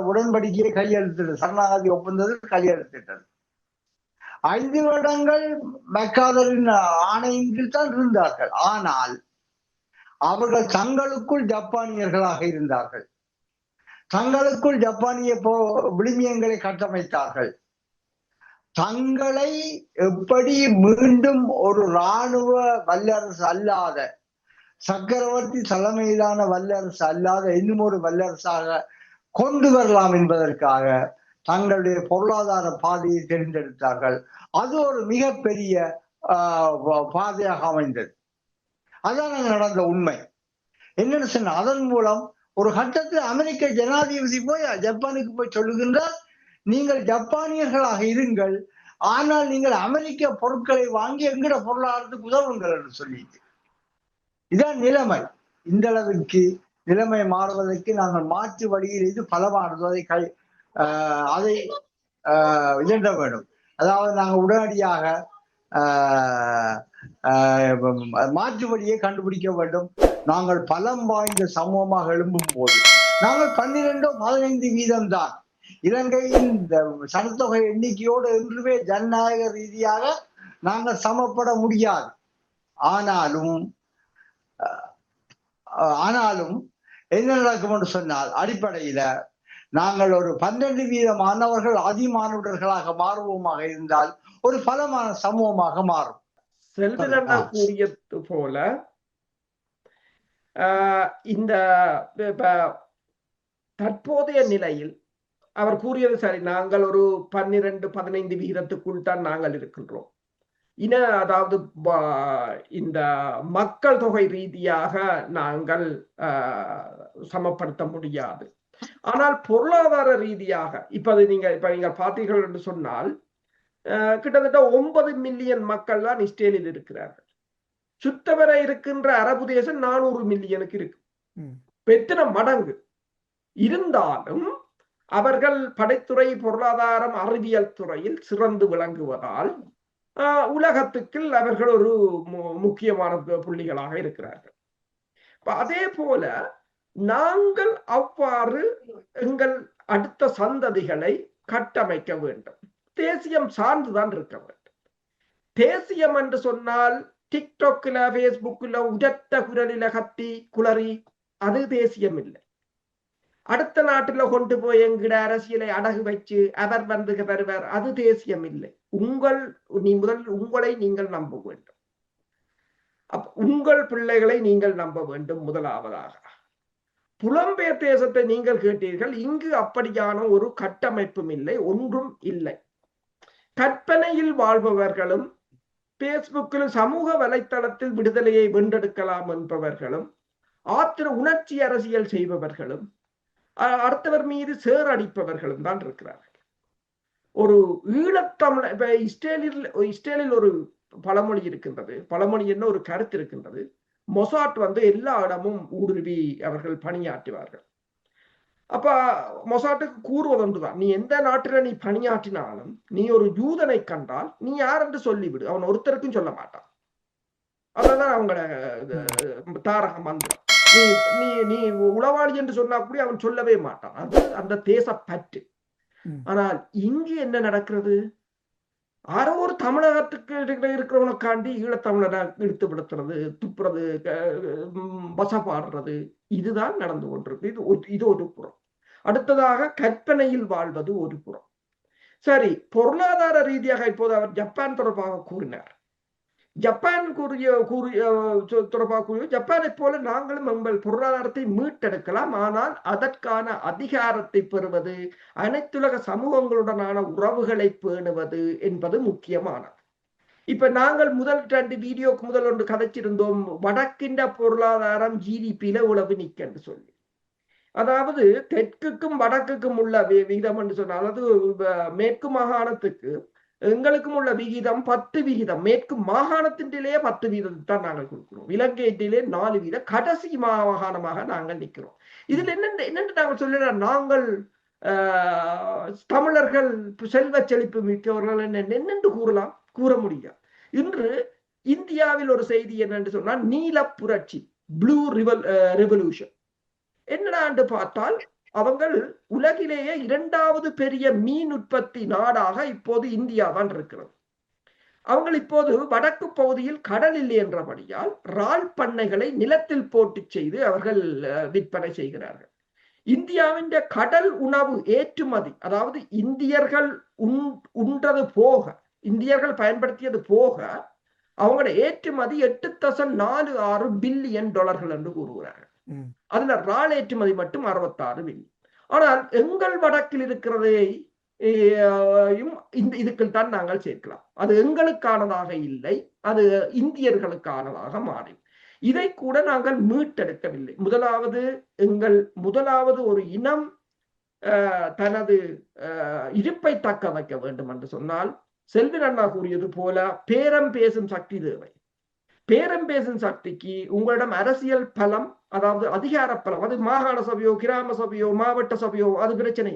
உடன்படிக்கையை கையெழுத்திட்டது, சரணாகதி ஒப்பந்தத்தில் கையெழுத்திட்டது. 5 வருடங்கள் மெக்காதரின் ஆணையின் கீழ் தான் இருந்தார்கள். ஆனால் அவர்கள் தங்களுக்குள் ஜப்பானியர்களாக இருந்தார்கள். தங்களுக்குள் ஜப்பானிய விழுமியங்களை கட்டமைத்தார்கள். தங்களை எப்படி மீண்டும் ஒரு இராணுவ வல்லரசு அல்லாத, சக்கரவர்த்தி தலைமையிலான வல்லரசு அல்லாத இன்னும் ஒரு வல்லரசாக கொண்டு வரலாம் என்பதற்காக தங்களுடைய பொருளாதார பாதையை தேர்ந்தெடுத்தார்கள். அது ஒரு மிகப்பெரிய பாதையாக அமைந்தது. அதான் நடந்த உண்மை. என்னன்னு சொன்ன, அதன் மூலம் ஒரு கட்டத்தில் அமெரிக்க ஜனாதிபதி போய் ஜப்பானுக்கு போய் சொல்லுகின்றார், நீங்கள் ஜப்பானியர்களாக இருங்கள், ஆனால் நீங்கள் அமெரிக்க பொருட்களை வாங்கி எங்கட பொருளாதாரத்துக்கு உதவுங்கள் என்று சொல்லிட்டு. இதான் நிலைமை. இந்த அளவுக்கு நிலைமை மாறுவதற்கு நாங்கள் மாற்று வழியில் இது பலமானது. அதை இயன்ற வேண்டும். அதாவது நாங்கள் உடனடியாக மாற்று வழியை கண்டுபிடிக்க வேண்டும். நாங்கள் பலம் வாய்ந்த சமூகமாக எழும்பும் போது நாங்கள் 12-15% தான். இலங்கையின் சனத்தொகை எண்ணிக்கையோடு என்றுமே ஜனநாயக ரீதியாக நாங்கள் சமப்பட முடியாது. ஆனாலும் என்ன நடக்கும் என்று சொன்னால், அடிப்படையில நாங்கள் ஒரு 12% மாணவர்கள் அதிமானுடர்களாக மாறுவோமாக இருந்தால் ஒரு பலமான சமூகமாக மாறும். செல்வன் கூறியது போல இந்த தற்போதைய நிலையில் அவர் கூறியது சரி, நாங்கள் ஒரு 12-15 விகிதத்துக்குள் தான் நாங்கள் இருக்கின்றோம். அதாவது இந்த மக்கள் தொகை ரீதியாக நாங்கள் சமப்படுத்த முடியாது. ஆனால் பொருளாதார ரீதியாக இப்ப நீங்க பார்த்தீர்கள் என்று சொன்னால் கிட்டத்தட்ட 9 மில்லியன் மக்கள் தான் இஸ்ரேலில் இருக்கிறார்கள். சுத்தவர இருக்கின்ற அரபு தேசம் 400 மில்லியனுக்கு இருக்கு. எத்தனை மடங்கு இருந்தாலும் அவர்கள் படைத்துறை, பொருளாதாரம், அறிவியல் துறையில் சிறந்து விளங்குவதால் உலகத்துக்கு அவர்கள் ஒரு முக்கியமான புள்ளிகளாக இருக்கிறார்கள். அதே போல நாங்கள் அவ்வாறு எங்கள் அடுத்த சந்ததிகளை கட்டமைக்க வேண்டும். தேசியம் சார்ந்துதான் இருக்க வேண்டும். தேசியம் என்று சொன்னால் டிக்டாக்ல, பேஸ்புக்ல உரத்த குரலில கத்தி குளறி அது தேசியம் இல்லை. அடுத்த நாட்டுல கொண்டு போய் எங்கிட அரசியலை அடகு வச்சு அவர் வந்து வருவர், அது தேசியம் இல்லை. உங்களை நீங்கள் நம்ப வேண்டும். உங்கள் பிள்ளைகளை நீங்கள் நம்ப வேண்டும். முதலாவதாக புலம்பெயர் தேசத்தை நீங்கள் கேட்டீர்கள். இங்கு அப்படியான ஒரு கட்டமைப்பும் இல்லை, ஒன்றும் இல்லை. கற்பனையில் வாழ்பவர்களும் பேஸ்புக்கில் சமூக வலைத்தளத்தில் விடுதலையை வென்றெடுக்கலாம் என்பவர்களும் உணர்ச்சி அரசியல் செய்பவர்களும் அடுத்தவர் மீது சேர் அடிப்பவர்களும் தான் இருக்கிறார்கள். ஒரு ஈழத்தமிழ் இப்ப இஸ்ரேலில் ஒரு பழமொழி இருக்கின்றது. பழமொழி என்ன ஒரு கருத்து இருக்கின்றது. மொசாட் எல்லா இடமும் ஊடுருவி அவர்கள் பணியாற்றுவார்கள். அப்ப மொசாட்டுக்கு கூறுவது ஒன்றுதான், நீ எந்த நாட்டில நீ பணியாற்றினாலும் நீ ஒரு யூதனை கண்டால் நீ யார் என்று சொல்லிவிடு, அவன் ஒருத்தருக்கும் சொல்ல மாட்டான். அதான் அவங்களோட தாரக மந்திரம். நீ நீ உளவாளி என்று சொன்னா கூட அவன் சொல்லவே மாட்டான். அது அந்த தேச பற்று. ஆனால் இங்கு என்ன நடக்கிறது? யாரோ ஒரு தமிழகத்துக்கு இருக்கிறவனுக்காண்டி ஈழத்தமிழரை இழுத்து விடுத்துறது, துப்புறது, வசப்பாடுறது, இதுதான் நடந்து கொண்டிருக்கு. இது ஒரு புறம். அடுத்ததாக கற்பனையில் வாழ்வது ஒரு புறம். சரி, பொருளாதார ரீதியாக இப்போது அவர் ஜப்பான் தொடர்பாக கூறினார். ஜப்பான் தொடர்பாக கூறிய ஜப்பானை போல நாங்களும் எங்கள் பொருளாதாரத்தை மீட்டெடுக்கலாம். ஆனால் அதற்கான அதிகாரத்தை பெறுவது, அனைத்துலக சமூகங்களுடனான உறவுகளை பேணுவது என்பது முக்கியமானது. இப்ப நாங்கள் முதல் 2 வீடியோக்கு முதல் ஒன்று கதைச்சிருந்தோம், வடக்கின்ற பொருளாதாரம் ஜிடிபியில உழவு நிற்கன்னு சொல்லி. அதாவது தெற்குக்கும் வடக்குக்கும் உள்ள விகிதம் என்று சொன்னால், அதாவது மேற்கு மாகாணத்துக்கு எங்களுக்கும் உள்ள விகிதம் 10%. மேற்கு மாகாணத்திலே 10% தான் நாங்கள் கொடுக்கிறோம். இலங்கையிலே 4%. கடைசி மாகாணமாக நாங்கள் நிற்கிறோம். இதுல என்னென்று நாங்கள் சொல்லிடலாம், நாங்கள் தமிழர்கள் செல்வ செழிப்பு மிக்கவர்கள் என்னென்று கூற முடியாது. இன்று இந்தியாவில் ஒரு செய்தி என்னென்று சொன்னால், நீல புரட்சி, ப்ளூ ரெவல்யூஷன் என்னடான்னு பார்த்தால், அவங்கள் உலகிலேயே 2வது பெரிய மீன் உற்பத்தி நாடாக இப்போது இந்தியா தான் இருக்கிறது. அவங்கள் இப்போது வடக்கு பகுதியில் கடல் இல்லை என்றபடியால் இறால் பண்ணைகளை நிலத்தில் போட்டு செய்து அவர்கள் விற்பனை செய்கிறார்கள். இந்தியாவின் கடல் உணவு ஏற்றுமதி, அதாவது இந்தியர்கள் உண்றது போக, இந்தியர்கள் பயன்படுத்தியது போக அவங்களோட ஏற்றுமதி $8.46 பில்லியன் என்று கூறுகிறார்கள். அதுல இறால் ஏற்றுமதி மட்டும் 66 பில்லியன். ஆனால் எங்கள் வடக்கில் இருக்கிறதை இதுக்குள் தான் நாங்கள் சேர்க்கலாம். அது எங்களுக்கானதாக இல்லை, அது இந்தியர்களுக்கானதாக மாறி. இதை கூட நாங்கள் மீட்டெடுக்கவில்லை. முதலாவது ஒரு இனம் தனது இருப்பை தக்க வைக்க வேண்டும் என்று சொன்னால், செல்வன் அண்ணா கூறியது போல பேரம் பேசும் சக்தி தேவை. பேரம் பேசும் சக்திக்கு உங்களிடம் அரசியல் பலம், அதாவது அதிகார பலம், அது மாகாண சபையோ கிராம சபையோ மாவட்ட சபையோ அது பிரச்சனை,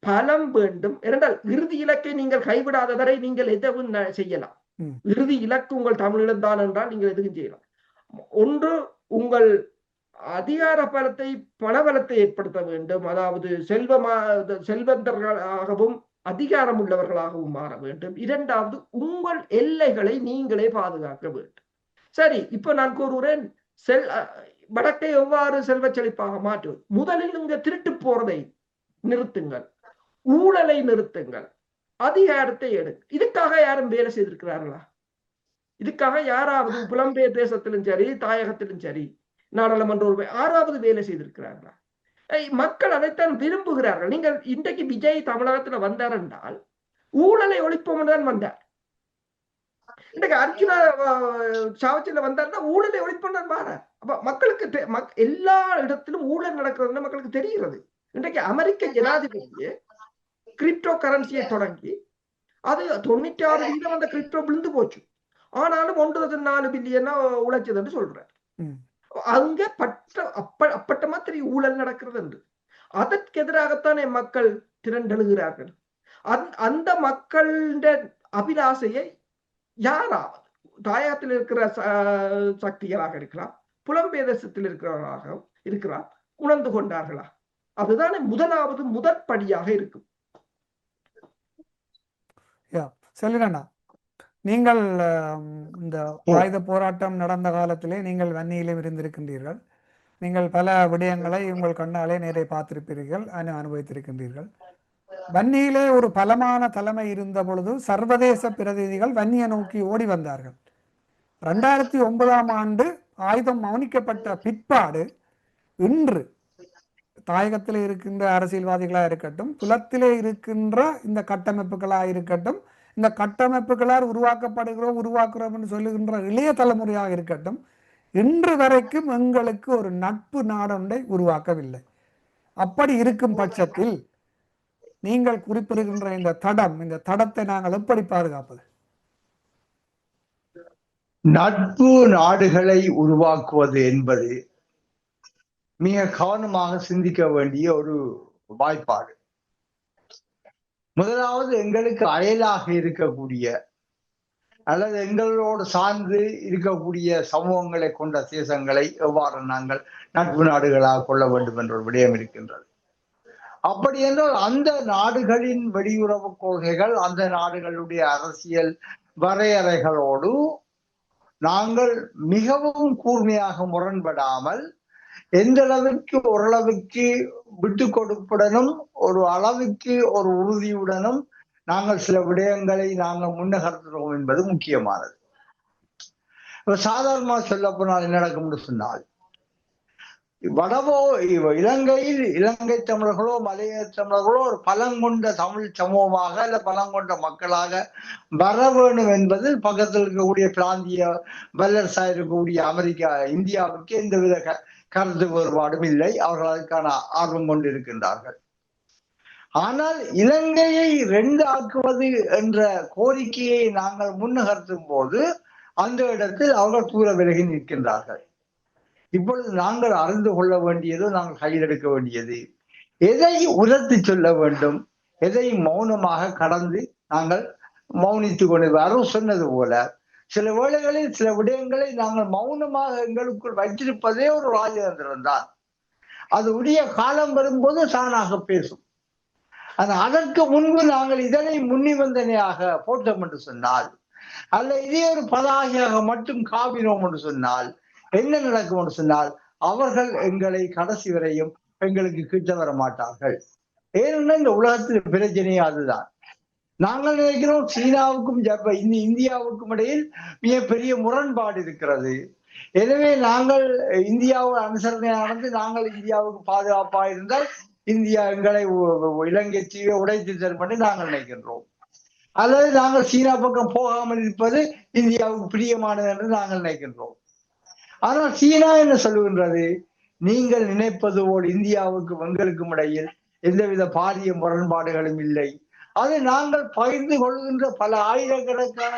பலம் வேண்டும். இரண்டால் இறுதி இலக்கை நீங்கள் கைவிடாத வரை நீங்கள் எதுவும் செய்யலாம். இறுதி இலக்கு உங்கள் தமிழிடம் தான் என்றால் நீங்கள் எதுவும் செய்யலாம். ஒன்று, உங்கள் அதிகார பலத்தை, பணபலத்தை ஏற்படுத்த வேண்டும். அதாவது செல்வந்தர்களாகவும் அதிகாரம் உள்ளவர்களாகவும் மாற வேண்டும். இரண்டாவது, உங்கள் எல்லைகளை நீங்களே பாதுகாக்க வேண்டும். சரி, இப்ப நான் கூறுகிறேன், வடக்கை எவ்வாறு செல்வ செழிப்பாக மாற்றுவது? முதலில் இங்க திருட்டு போறதை நிறுத்துங்கள், ஊழலை நிறுத்துங்கள், அதிகாரத்தை எடு. இதுக்காக யாரும் வேலை செய்திருக்கிறார்களா? இதுக்காக யாராவது புலம்பெயர் தேசத்திலும் சரி தாயகத்திலும் சரி நாடாளுமன்ற யாராவது வேலை செய்திருக்கிறார்களா? மக்கள் அதைத்தான் விரும்புகிறார்கள். நீங்கள் இன்றைக்கு விஜய் தமிழகத்துல வந்தார் என்றால் ஊழலை ஒழிப்போம் தான் வந்தார். இன்றைக்கு அர்ஜுனா சாவச்சில வந்தார்னா ஊழலை ஒழிப்போம் தான் வார. அப்ப மக்களுக்கு எல்லா இடத்திலும் ஊழல் நடக்கிறதுன்னு மக்களுக்கு தெரிகிறது. இன்றைக்கு அமெரிக்க ஜனாதிபதியே கிரிப்டோ கரன்சியை தொடங்கி அது 96% அந்த கிரிப்டோ விழுந்து போச்சு. ஆனாலும் 1.4 பில்லியனா உழைச்சதுன்னு சொல்றாரு. அங்க அப்பட்டமா தெரியும் ஊழல் நடக்கிறது என்று. அதற்கு எதிராகத்தானே மக்கள் திரண்டெழுகிறார்கள். அந்த மக்களுடைய அபிலாசையை யாராவது தாயகத்தில் இருக்கிற சக்திகளாக இருக்கலாம், புலம்பெயர் தேசத்தில் இருக்கிறார் உணர்ந்து கொண்டார்களா? அதுதானே முதலாவது முதற்படியாக இருக்கும். செல்வண்ணா, நீங்கள் இந்த ஆயுத போராட்டம் நடந்த காலத்திலே நீங்கள் வன்னியிலும் இருந்திருக்கின்றீர்கள். நீங்கள் பல விடயங்களை உங்கள் கண்ணாலே நேரே பார்த்திருப்பீர்கள், அனுபவித்திருக்கின்றீர்கள். வன்னியிலே ஒரு பலமான தலைமை இருந்த பொழுது சர்வதேச பிரதிநிதிகள் வன்னியை நோக்கி ஓடி வந்தார்கள். 2009ஆம் ஆண்டு ஆயுதம் மௌனிக்கப்பட்ட பிற்பாடு இன்று தாயகத்தில் இருக்கின்ற அரசியல்வாதிகளாக இருக்கட்டும், புலத்திலே இருக்கின்ற இந்த கட்டமைப்புகளாக இருக்கட்டும், இந்த கட்டமைப்புகளால் உருவாக்குறோம் என்று சொல்லுகின்ற இளைய தலைமுறையாக இருக்கட்டும், இன்று வரைக்கும் எங்களுக்கு ஒரு நட்பு நாடொன்றை உருவாக்கவில்லை. அப்படி இருக்கும் பட்சத்தில் நீங்கள் குறிப்பிடுகின்ற இந்த தடத்தை நாங்கள் எப்படி பாதுகாப்பது? நட்பு நாடுகளை உருவாக்குவது என்பது மிக கவனமாக சிந்திக்க வேண்டிய ஒரு வாய்ப்பாடு. முதலாவது, எங்களுக்கு அயலாக இருக்கக்கூடிய அல்லது எங்களோடு சார்ந்து இருக்கக்கூடிய சமூகங்களை கொண்ட தேசங்களை எவ்வாறு நாங்கள் நட்பு நாடுகளாக கொள்ள வேண்டும் என்ற ஒரு விடயம் இருக்கின்றது. அப்படி என்றால் அந்த நாடுகளின் வெளியுறவு கொள்கைகள், அந்த நாடுகளுடைய அரசியல் வரையறைகளோடு நாங்கள் மிகவும் கூர்மையாக முரண்படாமல் எந்த அளவுக்கு ஓரளவுக்கு விட்டு கொடுப்புடனும் ஒரு அளவுக்கு ஒரு உறுதியுடனும் நாங்கள் சில விடயங்களை நாங்கள் முன்னகர்த்துறோம் என்பது முக்கியமானது. சாதாரணமாக சொல்ல போனால் என்ன நடக்கும் சொன்னால், இலங்கையில் இலங்கை தமிழர்களோ மலைய தமிழர்களோ ஒரு பலங்கொண்ட தமிழ் சமூகமாக அல்ல பலங்கொண்ட மக்களாக வர வேண்டும் என்பது பக்கத்தில் இருக்கக்கூடிய பிராந்திய வல்லரசாக இருக்கக்கூடிய இந்தியாவுக்கு எந்தவித கருத்து வேறுபாடும் இல்லை. அவர்கள் அதுக்கான ஆர்வம் கொண்டு இருக்கின்றார்கள். ஆனால் இலங்கையை 2 ஆக்குவது என்ற கோரிக்கையை நாங்கள் முன்னகர்த்தும் போது அந்த இடத்தில் அவர்கள் தூர விலகி நிற்கின்றார்கள். இப்பொழுது நாங்கள் அறிந்து கொள்ள வேண்டியது, நாங்கள் கையில் எடுக்க வேண்டியது, எதை உரத்து சொல்ல வேண்டும், எதை மௌனமாக கடந்து நாங்கள் மௌனித்துக் கொண்டு அருள் சொன்னது போல சில வேளைகளில் சில விடயங்களை நாங்கள் மௌனமாக எங்களுக்குள் வைத்திருப்பதே ஒரு ராஜதந்திரம் தான். அது உரிய காலம் வரும்போது தானாக பேசும். அதற்கு முன்பு நாங்கள் இதனை முன்னிபந்தனையாக போட்டோம் என்று சொன்னால், அல்ல இதே ஒரு பதாகையாக மட்டும் காவினோம் என்று சொன்னால் என்ன நடக்கும் என்று சொன்னால், அவர்கள் எங்களை கடைசி வரையும் எங்களுக்கு கிட்ட வர மாட்டார்கள். ஏன்னா இந்த உலகத்தில் பிரச்சனையே அதுதான். நாங்கள் நினைக்கிறோம் சீனாவுக்கும் இந்தியாவுக்கும் இடையில் மிகப்பெரிய முரண்பாடு இருக்கிறது. எனவே நாங்கள் இந்தியாவோட அனுசரணையானது நாங்கள் இந்தியாவுக்கு பாதுகாப்பாக இருந்தால் இந்தியா எங்களை இலங்கை தீவை உடைத்து தரும் என்று நாங்கள் நினைக்கின்றோம். அல்லது நாங்கள் சீனா பக்கம் போகாமல் இருப்பது இந்தியாவுக்கு பிரியமானது என்று நாங்கள் நினைக்கின்றோம். ஆனால் சீனா என்ன சொல்லுகின்றது, நீங்கள் நினைப்பது போல் இந்தியாவுக்கும் எங்களுக்கும் இடையில் எந்தவித பாரிய முரண்பாடுகளும் இல்லை. அது நாங்கள் பகிர்ந்து கொள்கின்ற பல ஆயிரக்கணக்கான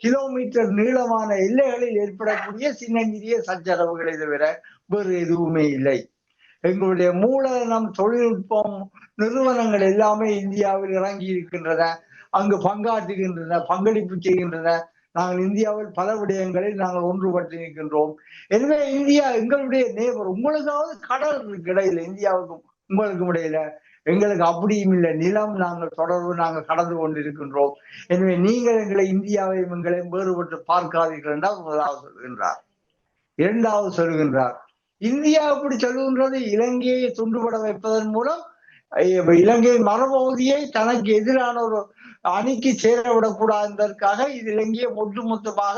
கிலோமீட்டர் நீளமான எல்லைகளில் ஏற்படக்கூடிய சின்னஞ்சிறிய சச்சரவுகளை தவிர வேறு எதுவுமே இல்லை. எங்களுடைய மூலதனம், தொழில்நுட்பம், நிறுவனங்கள் எல்லாமே இந்தியாவில் இறங்கி இருக்கின்றன, அங்கு பங்காற்றுகின்றன, பங்களிப்பு செய்கின்றன. நாங்கள் இந்தியாவில் பல விடயங்களில் நாங்கள் ஒன்றுபட்டு நிற்கின்றோம். எனவே இந்தியா எங்களுடைய நேபர். உங்களுக்காவது கடல் இருக்கு இடையில, இந்தியாவுக்கும் உங்களுக்கும் இடையில. எங்களுக்கு அப்படியும் இல்லை, நிலம் நாங்கள் தொடர்பு நாங்கள் கடந்து கொண்டிருக்கின்றோம். எனவே நீங்கள் எங்களை இந்தியாவையும் எங்களையும் வேறுபட்டு பார்க்காதீர்கள் என்றால் முதலாவது சொல்கின்றார். 2வது சொல்கின்றார், இந்தியா எப்படி சொல்லுகின்றது, இலங்கையை துண்டுபட வைப்பதன் மூலம் இலங்கையின் மறுபகுதியை தனக்கு எதிரான ஒரு அணிக்கு சேரவிடக்கூடாது என்பதற்காக இது இலங்கையை ஒட்டுமொத்தமாக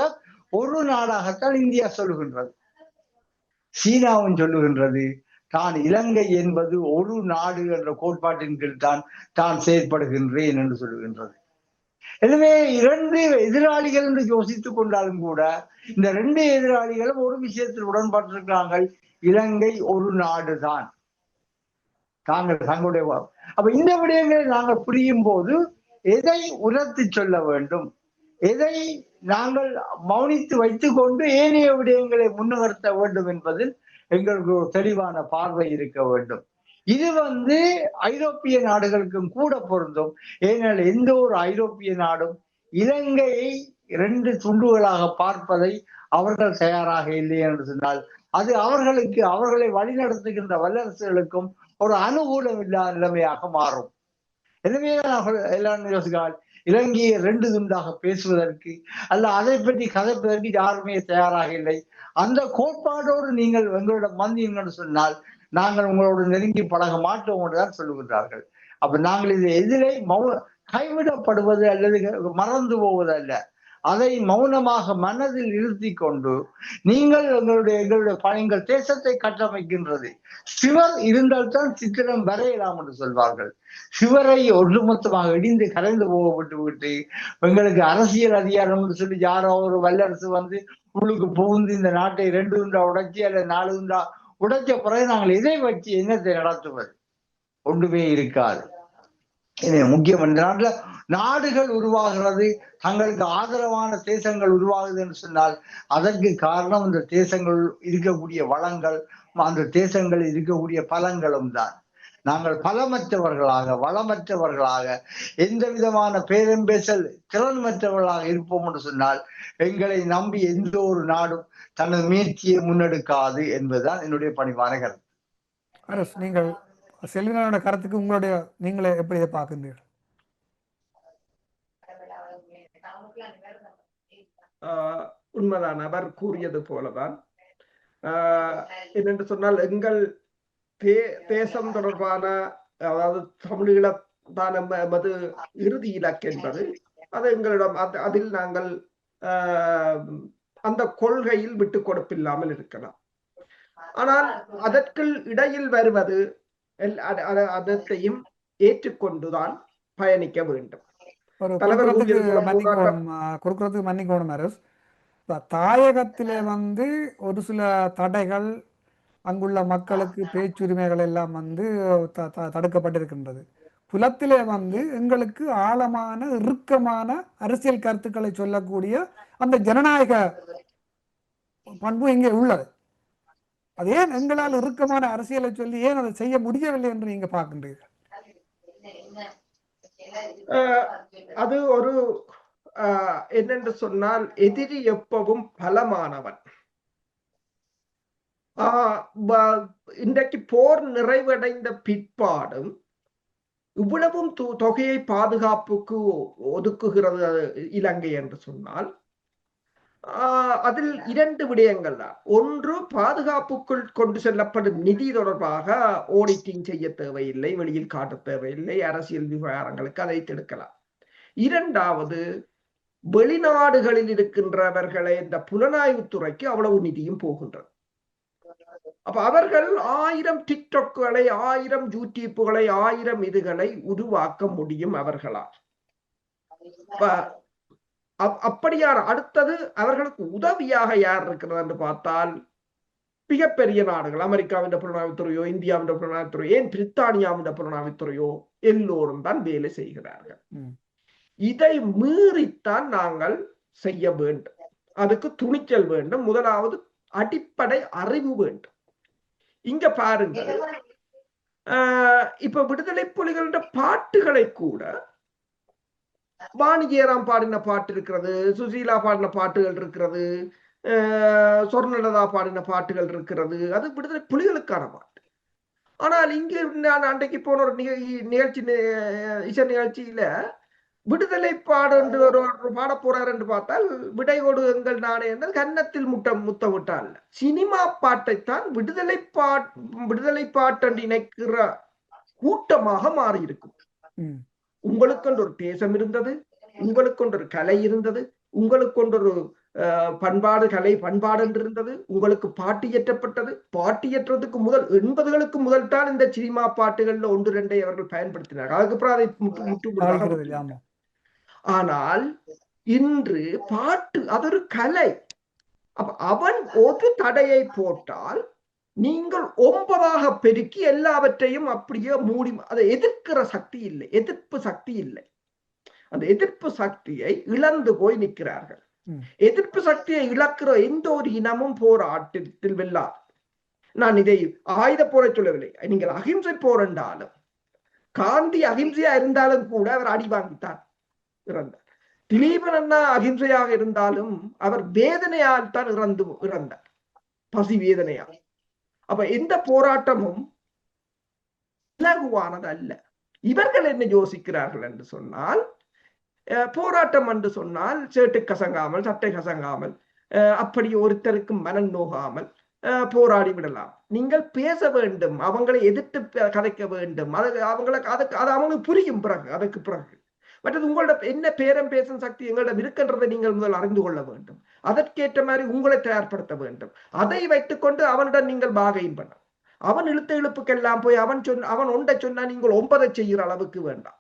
ஒரு நாடாகத்தான் இந்தியா சொல்லுகின்றது. சீனாவும் சொல்லுகின்றது தான் இலங்கை என்பது ஒரு நாடு என்ற கோட்பாட்டின் கீழ் தான் செயற்படுகின்றேன் என்று சொல்லுகின்றது. எனவே இரண்டு எதிராளிகள் என்று யோசித்துக் கொண்டாலும் கூட இந்த ரெண்டு எதிராளிகளும் ஒரு விஷயத்தில் உடன்பட்டிருக்கிறார்கள், இலங்கை ஒரு நாடுதான் தங்களுடைய. அப்ப இந்த விடயங்களை நாங்கள் புரியும் போது எதை உரத்து சொல்ல வேண்டும், எதை நாங்கள் மௌனித்து வைத்துக் கொண்டு ஏனைய விடயங்களை முன்னிறுத்த வேண்டும் என்பதில் எங்களுக்கு ஒரு தெளிவான பார்வை இருக்க வேண்டும். இது ஐரோப்பிய நாடுகளுக்கும் கூட பொருந்தும். ஏனென்றால் எந்த ஒரு ஐரோப்பிய நாடும் இலங்கையை இரண்டு துண்டுகளாக பார்ப்பதை அவர்கள் தயாராக இல்லை என்று சொன்னால் அது அவர்களை வழிநடத்துகின்ற வல்லரசுகளுக்கும் ஒரு அனுகூலம் இல்லாத நிலைமையாக மாறும். எனவே எல்லாரும் யோசிக்கிறார், இலங்கையை ரெண்டு துண்டாக பேசுவதற்கு அல்ல அதை பற்றி கதைப்பதற்கு யாருமே தயாராக இல்லை. அந்த கோட்பாடோடு நீங்கள் எங்களிடம் வந்தீங்கன்னு சொன்னால் நாங்கள் உங்களோடு நெருங்கி பழக மாட்டோம் என்றுதான் சொல்லுகின்றார்கள். அப்ப நாங்கள் இது எதிரை கைவிடப்படுவது அல்லது மறந்து போவது அல்ல, அதை மௌனமாக மனதில் இருத்தி கொண்டு நீங்கள் எங்கள் தேசத்தை கட்டமைக்கின்றது. சிவர் இருந்தால்தான் சித்திரம் வரையலாம் என்று சொல்வார்கள். சிவரை ஒட்டுமொத்தமாக இடிந்து கரைந்து போக விட்டு எங்களுக்கு அரசியல் அதிகாரம் என்று சொல்லி யாரோ ஒரு வல்லரசு உள்ளுக்கு புகுந்து இந்த நாட்டை 2 துண்டா உடைச்சி அல்லது 4 துண்டா உடைச்ச பிறகு நாங்கள் இதை வச்சு என்னத்தை நடத்துவது? ஒன்றுமே இருக்காது. முக்கியம் இந்த நாட்டுல நாடுகள் உருவாகிறது, தங்களுக்கு ஆதரவான தேசங்கள் உருவாகுது என்று சொன்னால் அதற்கு காரணம் இந்த தேசங்கள் இருக்கக்கூடிய வளங்கள், அந்த தேசங்கள் இருக்கக்கூடிய பலங்களும் தான். நாங்கள் பலமற்றவர்களாக வளமற்றவர்களாக எந்த விதமான பேரம்பேசல் திறன்மற்றவர்களாக இருப்போம் என்று சொன்னால் எங்களை நம்பி எந்த ஒரு நாடும் தனது முயற்சியை முன்னெடுக்காது என்பதுதான் என்னுடைய பணிவான கருத்து. அரசு, நீங்கள் செல்வினோட கருத்துக்கு நீங்களே எப்படி இதை பார்க்கின்றீர்கள்? உண்மைதான், அவர் கூறியது போலதான். என்னென்று சொன்னால் எங்கள் தேசம் தொடர்பான, அதாவது தமிழீழத்தான் எமது இறுதி இலக்கு என்பது அது எங்களிடம், அதில் நாங்கள் அந்த கொள்கையில் விட்டு கொடுப்பில்லாமல் இருக்கலாம். ஆனால் அதற்குள் இடையில் வருவது அனைத்தையும் ஏற்றுக்கொண்டுதான் பயணிக்க வேண்டும். குறுக்கிறதுக்கு மன்னிக்கணும் அரசு. தாயகத்திலே ஒரு சில தடைகள், அங்குள்ள மக்களுக்கு பேச்சுரிமைகள் எல்லாம் தடுக்கப்பட்டிருக்கின்றது. புலத்திலே எங்களுக்கு ஆழமான இறுக்கமான அரசியல் கருத்துக்களை சொல்லக்கூடிய அந்த ஜனநாயக பண்பு இங்கே உள்ளது. அது ஏன் எங்களால் இறுக்கமான அரசியலை சொல்லி ஏன் அதை செய்ய முடியவில்லை என்று நீங்க பார்க்கின்றீர்கள்? அது ஒரு என்னென்று சொன்னால், எதிரி எப்பவும் பலமானவன். இன்றைக்கு போர் நிறைவடைந்த பிற்பாடும் இவ்வளவும் தொகையை பாதுகாப்புக்கு ஒதுக்குகிறது இலங்கை என்று சொன்னால் அதில் 2 விடயங்கள் தான். ஒன்று, பாதுகாப்புக்குள் கொண்டு செல்லப்படும் நிதி தொடர்பாக ஆடிட்டிங் செய்ய தேவையில்லை, வெளியில் காட்ட தேவையில்லை, அரசியல் விவகாரங்களுக்கு அதை தடுக்கலாம். 2வது, வெளிநாடுகளில் இருக்கின்றவர்களை இந்த புலனாய்வுத்துறைக்கு அவ்வளவு நிதியும் போகின்றது. அப்ப அவர்கள் 1000 டிக்டாக்குகளை, 1000 யூடியூப்புகளை, 1000 இதுகளை உருவாக்க முடியும் அவர்களால். அப்படியான அடுத்தது அவர்களுக்கு உதவியாக யார் இருக்கிறது என்று பார்த்தால் மிகப்பெரிய நாடுகள், அமெரிக்காவின் புலனாய்வுத்துறையோ, இந்தியாவின் புலனாய்வுத்துறையோ, ஏன் பிரித்தானியாவின் புலனாய்வுத்துறையோ எல்லோரும் தான் வேலை செய்கிறார்கள். இதை மீறித்தான் நாங்கள் செய்ய வேண்டும். அதுக்கு துணிச்சல் வேண்டும். முதலாவது அடிப்படை அறிவு வேண்டும். இங்க பாருங்க, இப்ப விடுதலை புலிகளோட பாட்டுகளை கூட வாணிஜியராம் பாடின பாட்டு இருக்கிறது, சுசீலா பாடின பாட்டுகள் இருக்கிறது, சொர்ணலதா பாடின பாட்டுகள் இருக்கிறது. அது விடுதலை புலிகளுக்கான பாட்டு. ஆனால் இங்கு நான் அன்றைக்கு போன ஒரு நிகழ்ச்சி, இசை நிகழ்ச்சியில விடுதலை பாடு என்று ஒரு பாட போறார் என்று பார்த்தால் விடைகொடு எங்கள் நானே என்றால் கன்னத்தில் முத்தமிட்டால் சினிமா பாட்டைத்தான் விடுதலை பாட்டு என்று இணைக்கிற கூட்டமாக மாறி இருக்கும். உங்களுக்கு ஒரு தேசம் இருந்தது, உங்களுக்கு ஒரு கலை இருந்தது, உங்களுக்கு ஒரு பண்பாடு, கலை பண்பாடு என்று இருந்தது, உங்களுக்கு பாட்டு இயற்றப்பட்டது. பாட்டு இயற்றதுக்கு முதல் 80களுக்கு முதல் தான் இந்த சினிமா பாட்டுகள்ல 1-2 அவர்கள் பயன்படுத்தினார்கள். அதுக்கப்புறம் அதை முற்று. ஆனால் இன்று பாட்டு அது ஒரு கலை. அப்ப அவன் ஒரு தடையை போட்டால் நீங்கள் 9ஆக பெருக்கி எல்லாவற்றையும் அப்படியே மூடி, அதை எதிர்க்கிற சக்தி இல்லை, எதிர்ப்பு சக்தி இல்லை. அந்த எதிர்ப்பு சக்தியை இழந்து போய் நிற்கிறார்கள். எதிர்ப்பு சக்தியை இழக்கிற எந்த ஒரு இனமும் போராட்டத்தில் வெல்லாது. நான் இதை ஆயுத போரை சொல்லவில்லை. நீங்கள் அகிம்சை போர் என்றாலும், காந்தி அகிம்சையா இருந்தாலும் கூட அவர் அடி வாங்கித்தான் இறந்தார். திலீபன் அண்ணா அகிம்சையாக இருந்தாலும் அவர் வேதனையால் தான் இறந்தார், பசி வேதனையால். அப்ப எந்த போராட்டமும் இலகுவானது அல்ல. இவர்கள் என்ன யோசிக்கிறார்கள் என்று சொன்னால், போராட்டம் என்று சொன்னால் சேட்டு கசங்காமல், சட்டை கசங்காமல், அப்படி ஒருத்தருக்கு மனம் நோகாமல் போராடி விடலாம். நீங்கள் பேச வேண்டும், அவங்களை எதிர்த்து கதைக்க வேண்டும். அது அவங்களுக்கு புரியும் பிறகு, அதுக்கு பிறகு. மற்றது உங்களோட என்ன பேரம் பேசும் சக்தி எங்களிடம் இருக்கின்றதை நீங்கள் முதல் அறிந்து கொள்ள வேண்டும். அதற்கேற்ற மாதிரி உங்களை தயார்படுத்த வேண்டும். அதை வைத்துக்கொண்டு அவனிடம் நீங்கள் பாகையும் பண்ண, அவன் இழுப்புக்கெல்லாம் போய் அவன் ஒன்றை சொன்னா நீங்கள் 9 செய்கிற அளவுக்கு வேண்டாம்.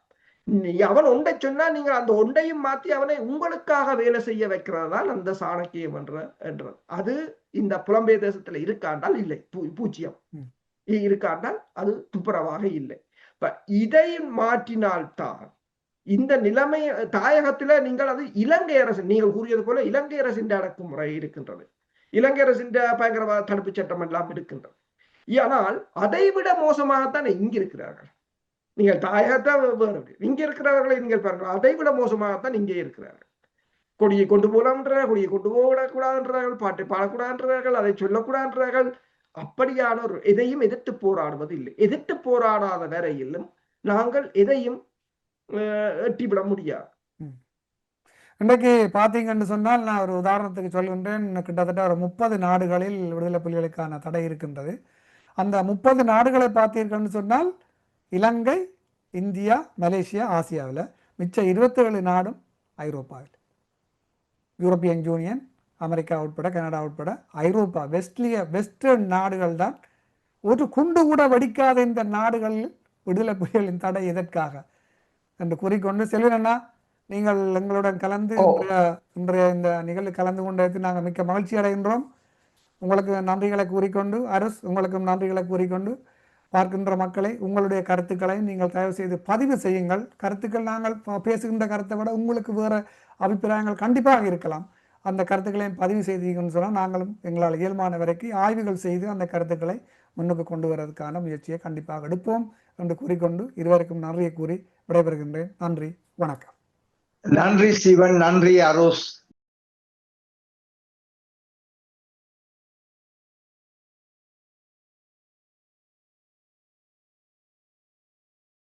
அவன் ஒன்றை சொன்னா நீங்கள் அந்த ஒன்றையும் மாற்றி அவனை உங்களுக்காக வேலை செய்ய வைக்கிறதுதான் அந்த சாணக்கியம் என்றது. அது இந்த புலம்பெயர் தேசத்துல இருக்காண்டால் இல்லை, பூஜ்ஜியம் இருக்காண்டால் அது துப்புரவாக இல்லை. இதை மாற்றினால்தான் இந்த நிலைமை தாயகத்துல நீங்கள் அது இலங்கை அரசு, நீங்கள் கூறியது போல இலங்கை அரசின் அடக்குமுறை இருக்கின்றது, இலங்கை அரசின் பயங்கரவாத தடுப்பு சட்டம் எல்லாம் இருக்கின்றது. ஆனால் அதை விட மோசமாகத்தான் இங்க இருக்கிறார்கள். நீங்கள் தாயகத்தை இங்க இருக்கிறவர்களை நீங்கள் பாருங்கள், அதை விட மோசமாகத்தான் இங்கே இருக்கிறார்கள். கொடியை கொண்டு போகலாம்ன்றார்கள், கொடியை கொண்டு போகக்கூடாதுன்றார்கள், பாட்டை பாடக்கூடாதுன்றார்கள், அதை சொல்லக்கூடாதுன்றார்கள். அப்படியான ஒரு எதையும் எதிர்த்து போராடுவது இல்லை. எதிர்த்து போராடாத வரையிலும் நாங்கள் எதையும் எட்டிவிட முடியாது. இன்றைக்கு பார்த்தீங்கன்னு சொன்னால், நான் ஒரு உதாரணத்துக்கு சொல்கின்றேன். கிட்டத்தட்ட ஒரு 30 நாடுகளில் விடுதலை புலிகளுக்கான தடை இருக்கின்றது. அந்த 30 நாடுகளை பார்த்தீர்கள்னு சொன்னால், இலங்கை, இந்தியா, மலேசியா ஆசியாவில், மிச்ச 27 நாடும் ஐரோப்பாவில், யூரோப்பியன் யூனியன், அமெரிக்கா உட்பட, கனடா உட்பட ஐரோப்பா வெஸ்டர்ன் நாடுகள் தான். ஒரு குண்டு கூட வெடிக்காத இந்த நாடுகளில் விடுதலை புலிகளின் தடை எதற்காக என்று கூறிக்கொண்டு, செல்வனண்ணா, நீங்கள் எங்களுடன் கலந்து இன்றைய இந்த நிகழ்வு கலந்து கொண்டதற்கு நாங்கள் மிக்க மகிழ்ச்சி அடைகின்றோம். உங்களுக்கு நன்றிகளை கூறிக்கொண்டு, அரசு உங்களுக்கும் நன்றிகளை கூறிக்கொண்டு, பார்க்கின்ற மக்களை உங்களுடைய கருத்துக்களை நீங்கள் தயவு செய்து பதிவு செய்யுங்கள். கருத்துக்கள் நாங்கள் பேசுகின்ற கருத்தை விட உங்களுக்கு வேறு அபிப்பிராயங்கள் கண்டிப்பாக இருக்கலாம். அந்த கருத்துக்களையும் பதிவு செய்தீங்கன்னு சொன்னால் நாங்களும் எங்களால் இயல்பான வரைக்கும் ஆய்வுகள் செய்து அந்த கருத்துக்களை முன்னுக்கு கொண்டு வருவதற்கான முயற்சியை கண்டிப்பாக எடுப்போம் என்று கூறிக்கொண்டு இருவருக்கும் நன்றியை கூறி விடைபெறுகின்றேன். நன்றி, வணக்கம். நன்றி சிவன், நன்றி அரோஸ்.